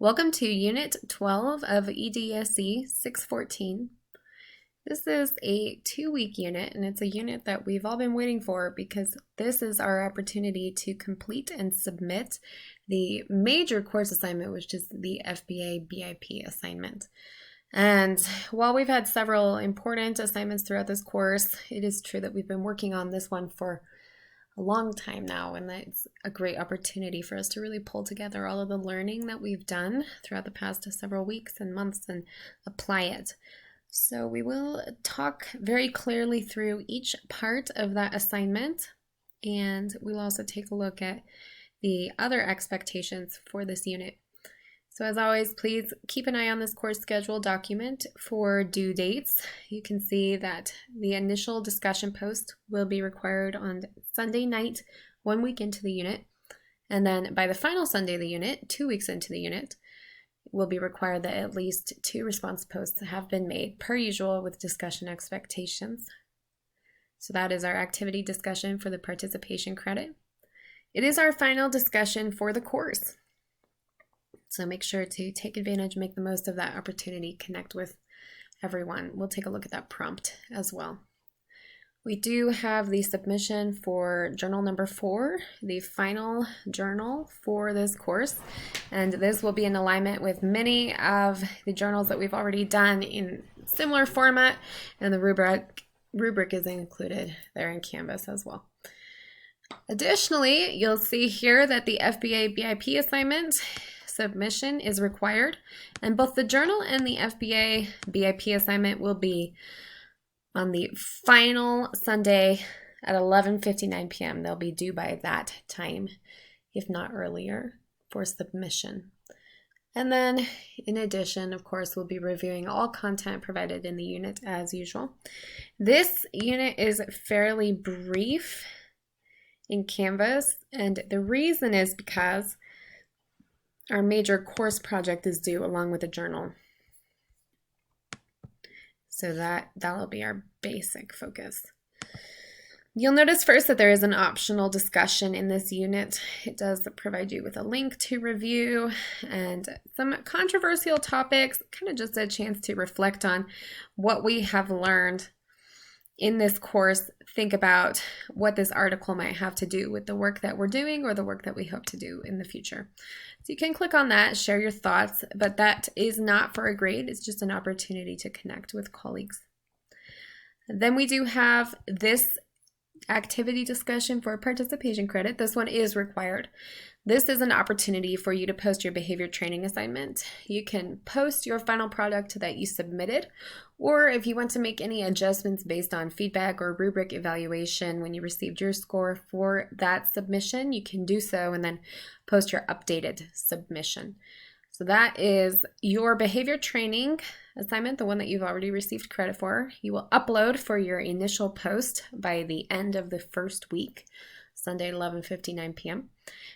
Welcome to Unit 12 of EDSE 614. This is a 2-week unit, and it's a unit that we've all been waiting for because this is our opportunity to complete and submit the major course assignment, which is the FBA BIP assignment. And while we've had several important assignments throughout this course, it is true that we've been working on this one for a long time now, and it's a great opportunity for us to really pull together all of the learning that we've done throughout the past several weeks and months and apply it. So we will talk very clearly through each part of that assignment, and we'll also take a look at the other expectations for this unit. So as always, please keep an eye on this course schedule document for due dates. You can see that the initial discussion post will be required on Sunday night, 1 week into the unit. And then by the final Sunday of the unit, 2 weeks into the unit, it will be required that at least 2 response posts have been made, per usual, with discussion expectations. So that is our activity discussion for the participation credit. It is our final discussion for the course. So make sure to take advantage, make the most of that opportunity, connect with everyone. We'll take a look at that prompt as well. We do have the submission for journal number 4, the final journal for this course. And this will be in alignment with many of the journals that we've already done in similar format. And the rubric is included there in Canvas as well. Additionally, you'll see here that the FBA BIP assignment submission is required, and both the journal and the FBA BIP assignment will be on the final Sunday at 11:59 p.m. They'll be due by that time, if not earlier, for submission. And then, in addition, of course, we'll be reviewing all content provided in the unit as usual. This unit is fairly brief in Canvas, and the reason is because our major course project is due along with the journal. So that'll be our basic focus. You'll notice first that there is an optional discussion in this unit. It does provide you with a link to review and some controversial topics, kind of just a chance to reflect on what we have learned in this course. Think about what this article might have to do with the work that we're doing or the work that we hope to do in the future. So you can click on that, share your thoughts, but that is not for a grade. It's just an opportunity to connect with colleagues. Then we do have this activity discussion for participation credit. This one is required. This is an opportunity for you to post your behavior training assignment. You can post your final product that you submitted, or if you want to make any adjustments based on feedback or rubric evaluation when you received your score for that submission, you can do so and then post your updated submission. So that is your behavior training assignment, the one that you've already received credit for. You will upload for your initial post by the end of the first week, Sunday, 11:59 p.m.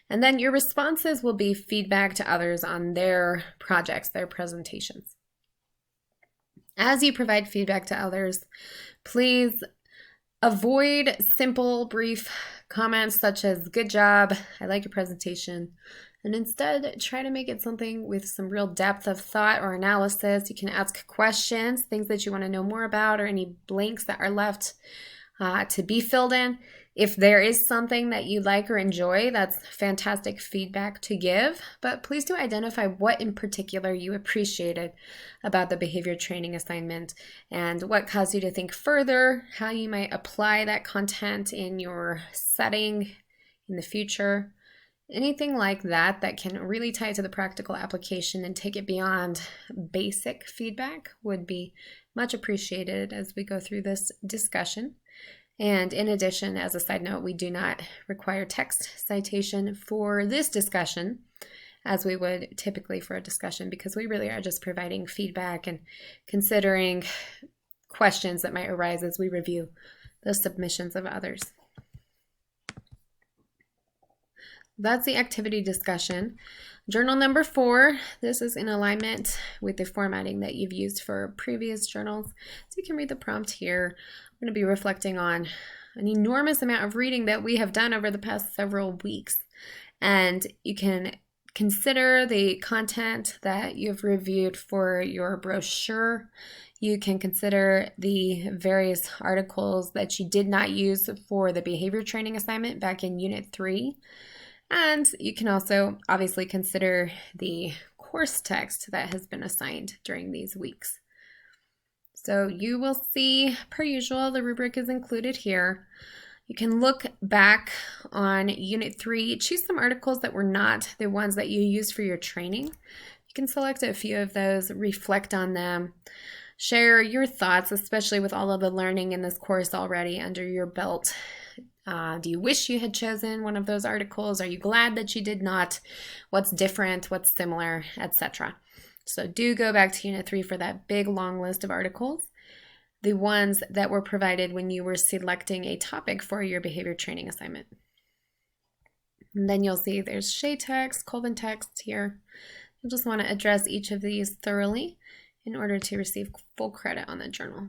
And then your responses will be feedback to others on their projects, their presentations. As you provide feedback to others, please avoid simple, brief comments such as "good job," "I like your presentation," and instead try to make it something with some real depth of thought or analysis. You can ask questions, things that you want to know more about, or any blanks that are left to be filled in. If there is something that you like or enjoy, that's fantastic feedback to give, but please do identify what in particular you appreciated about the behavior training assignment and what caused you to think further, how you might apply that content in your setting in the future. Anything like that that can really tie to the practical application and take it beyond basic feedback would be much appreciated as we go through this discussion. And in addition, as a side note, we do not require text citation for this discussion as we would typically for a discussion, because we really are just providing feedback and considering questions that might arise as we review the submissions of others. That's the activity discussion. Journal number 4, this is in alignment with the formatting that you've used for previous journals. So you can read the prompt here. I'm going to be reflecting on an enormous amount of reading that we have done over the past several weeks. And you can consider the content that you've reviewed for your brochure. You can consider the various articles that you did not use for the behavior training assignment back in Unit 3. And you can also obviously consider the course text that has been assigned during these weeks. So you will see, per usual, the rubric is included here. You can look back on Unit 3, choose some articles that were not the ones that you used for your training. You can select a few of those, reflect on them, share your thoughts, especially with all of the learning in this course already under your belt. Do you wish you had chosen one of those articles? Are you glad that you did not? What's different? What's similar? Etc. So do go back to Unit 3 for that big long list of articles, the ones that were provided when you were selecting a topic for your behavior training assignment. And then you'll see there's Shea text, Colvin text here. You'll just want to address each of these thoroughly in order to receive full credit on the journal.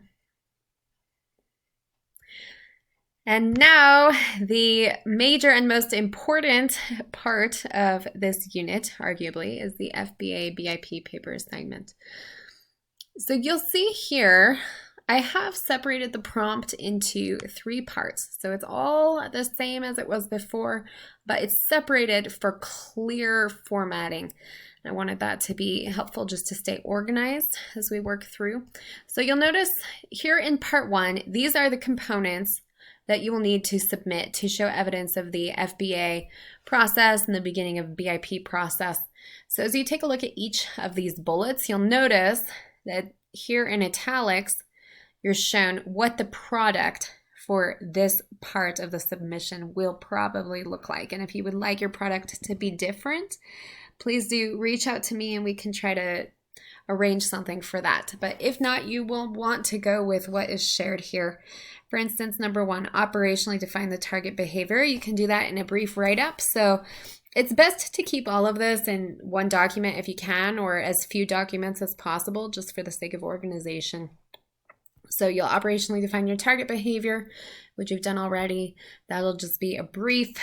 And now the major and most important part of this unit, arguably, is the FBA BIP paper assignment. So you'll see here, I have separated the prompt into 3 parts. So it's all the same as it was before, but it's separated for clear formatting. I wanted that to be helpful just to stay organized as we work through. So you'll notice here in part 1, these are the components that you will need to submit to show evidence of the FBA process and the beginning of BIP process. So as you take a look at each of these bullets, you'll notice that here in italics, you're shown what the product for this part of the submission will probably look like. And if you would like your product to be different, please do reach out to me and we can try to arrange something for that. But if not, you will want to go with what is shared here. For instance, number 1, operationally define the target behavior. You can do that in a brief write-up. So it's best to keep all of this in one document if you can, or as few documents as possible, just for the sake of organization. So you'll operationally define your target behavior, which you've done already. That'll just be a brief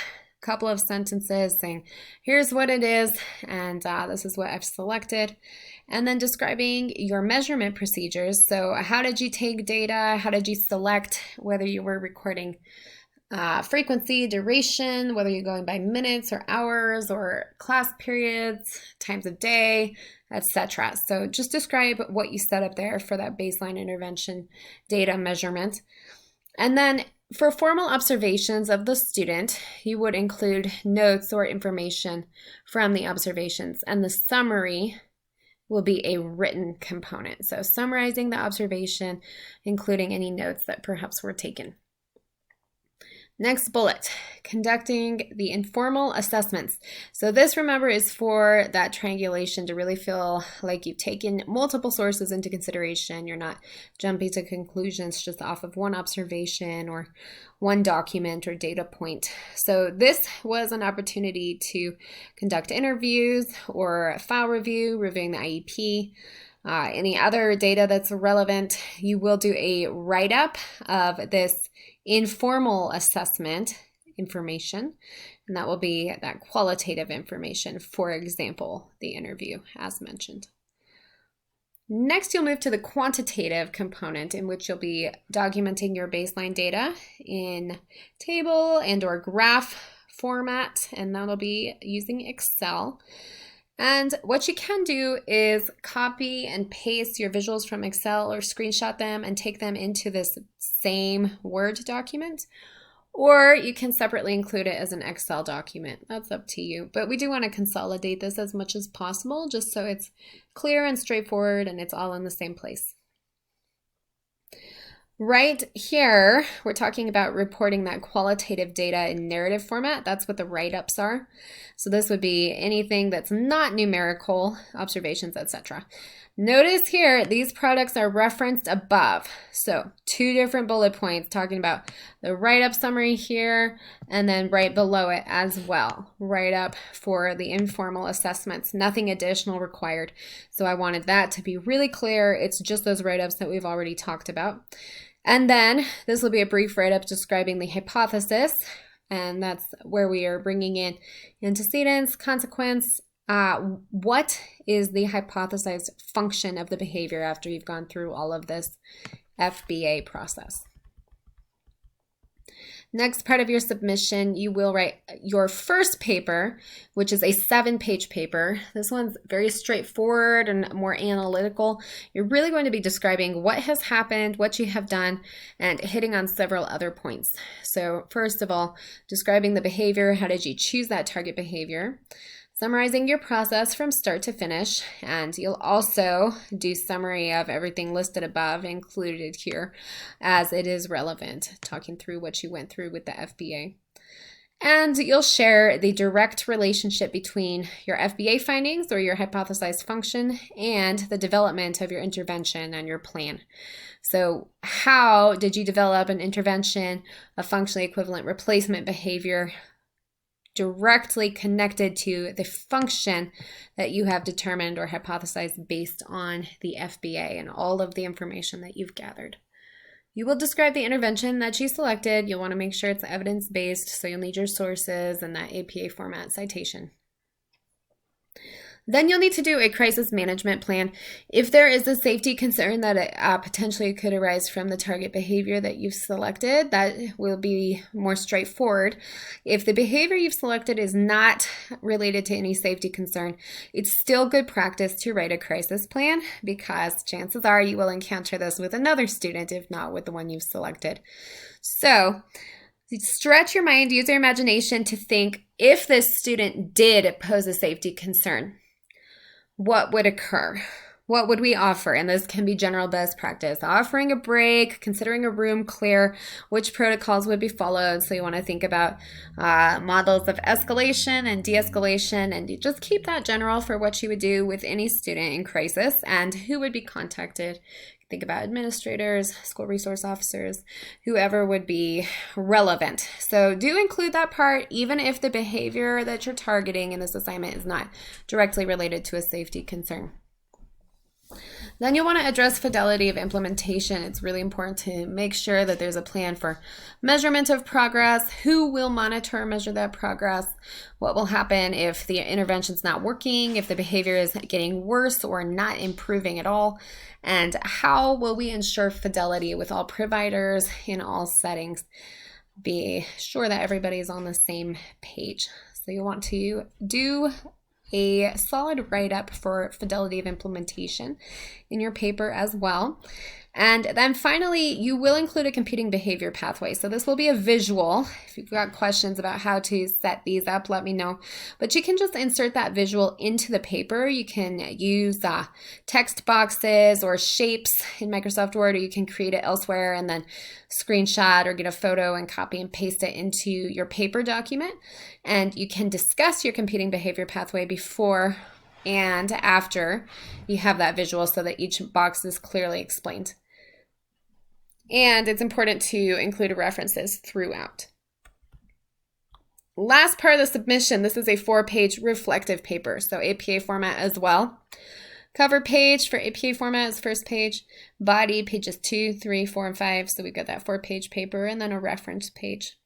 couple of sentences saying, here's what it is, and this is what I've selected. And then describing your measurement procedures. So how did you take data? How did you select whether you were recording frequency, duration, whether you're going by minutes or hours or class periods, times of day, etc. So just describe what you set up there for that baseline intervention data measurement. And then for formal observations of the student, you would include notes or information from the observations, and the summary will be a written component. So summarizing the observation, including any notes that perhaps were taken. Next bullet, conducting the informal assessments. So this, remember, is for that triangulation to really feel like you've taken multiple sources into consideration. You're not jumping to conclusions just off of one observation or one document or data point. So this was an opportunity to conduct interviews or file review, reviewing the IEP, any other data that's relevant. You will do a write-up of this informal assessment information, and that will be that qualitative information, for example, the interview as mentioned. Next, you'll move to the quantitative component, in which you'll be documenting your baseline data in table and or graph format, and that'll be using Excel. And what you can do is copy and paste your visuals from Excel or screenshot them and take them into this same Word document, or you can separately include it as an Excel document. That's up to you. But we do want to consolidate this as much as possible, just so it's clear and straightforward and it's all in the same place. Right here, we're talking about reporting that qualitative data in narrative format. That's what the write-ups are. So this would be anything that's not numerical, observations, etc. Notice here, these products are referenced above. So 2 different bullet points talking about the write-up summary here, and then right below it as well, write-up for the informal assessments, nothing additional required. So I wanted that to be really clear. It's just those write-ups that we've already talked about. And then this will be a brief write-up describing the hypothesis, and that's where we are bringing in antecedents, consequence, what is the hypothesized function of the behavior after you've gone through all of this FBA process? Next part of your submission, you will write your first paper, which is a 7-page paper. This one's very straightforward and more analytical. You're really going to be describing what has happened, what you have done, and hitting on several other points. So first of all, describing the behavior. How did you choose that target behavior? Summarizing your process from start to finish, and you'll also do summary of everything listed above included here as it is relevant, talking through what you went through with the FBA. And you'll share the direct relationship between your FBA findings or your hypothesized function and the development of your intervention and your plan. So how did you develop an intervention, a functionally equivalent replacement behavior directly connected to the function that you have determined or hypothesized based on the FBA and all of the information that you've gathered. You will describe the intervention that you selected. You'll want to make sure it's evidence-based, so you'll need your sources and that APA format citation. Then you'll need to do a crisis management plan. If there is a safety concern that potentially could arise from the target behavior that you've selected, that will be more straightforward. If the behavior you've selected is not related to any safety concern, it's still good practice to write a crisis plan because chances are you will encounter this with another student, if not with the one you've selected. So stretch your mind, use your imagination to think if this student did pose a safety concern, what would occur? What would we offer? And this can be general best practice. Offering a break, considering a room clear, which protocols would be followed. So you want to think about models of escalation and de-escalation, and you just keep that general for what you would do with any student in crisis and who would be contacted. Think about administrators, school resource officers, whoever would be relevant. So do include that part, even if the behavior that you're targeting in this assignment is not directly related to a safety concern. Then you'll want to address fidelity of implementation. It's really important to make sure that there's a plan for measurement of progress, who will monitor and measure that progress, what will happen if the intervention's not working, if the behavior is getting worse or not improving at all, and how will we ensure fidelity with all providers in all settings. Be sure that everybody's on the same page. So you want to do a solid write-up for fidelity of implementation in your paper as well. And then finally, you will include a computing behavior pathway. So this will be a visual. If you've got questions about how to set these up, let me know. But you can just insert that visual into the paper. You can use text boxes or shapes in Microsoft Word, or you can create it elsewhere and then screenshot or get a photo and copy and paste it into your paper document. And you can discuss your computing behavior pathway before and after you have that visual so that each box is clearly explained. And it's important to include references throughout. Last part of the submission, this is a 4-page reflective paper, so APA format as well. Cover page for APA format is first page, body pages 2, 3, 4, and 5, so we've got that 4-page paper, and then a reference page.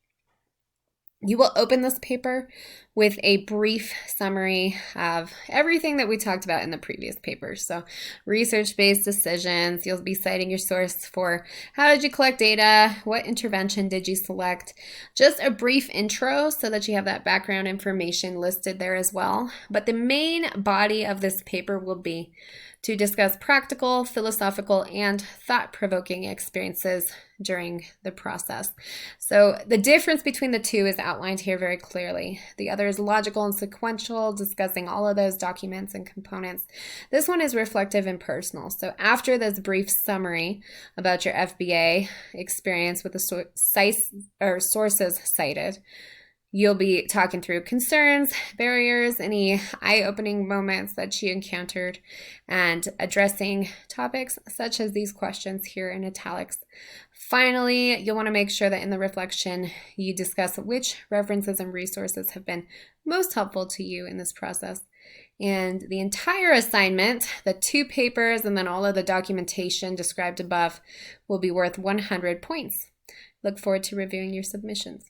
You will open this paper with a brief summary of everything that we talked about in the previous paper. So research-based decisions, you'll be citing your source for how did you collect data, what intervention did you select, just a brief intro so that you have that background information listed there as well. But the main body of this paper will be to discuss practical, philosophical, and thought-provoking experiences during the process. So the difference between the two is outlined here very clearly. The other is logical and sequential, discussing all of those documents and components. This one is reflective and personal. So after this brief summary about your FBA experience with the sources cited, you'll be talking through concerns, barriers, any eye-opening moments that you encountered, and addressing topics such as these questions here in italics. Finally, you'll want to make sure that in the reflection, you discuss which references and resources have been most helpful to you in this process. And the entire assignment, the 2 papers, and then all of the documentation described above will be worth 100 points. Look forward to reviewing your submissions.